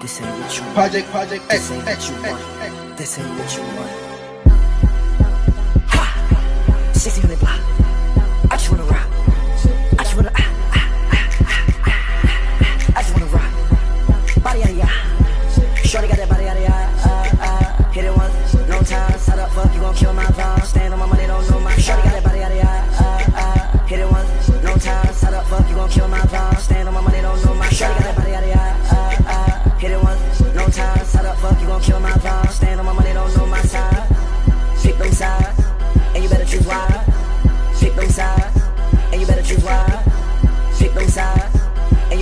This ain't what you want. Project This X, ain't what you want. This ain't what you want. Ha! 1600 block. I just wanna rock. I just wanna I just wanna rock. Body yada yada. Shorty got that body yada yada. Hit it once, no time. Side up, fuck, you gon' kill my vibe. Stand on my money, don't know my. Shorty got that body yada yada. Hit it once, no time. Side up, fuck, you gon' kill my vibe. Stand on my money, don't know my. Shorty got that body yada yada. Hit it once, no time. Side up, fuck, you gon' kill my vibe.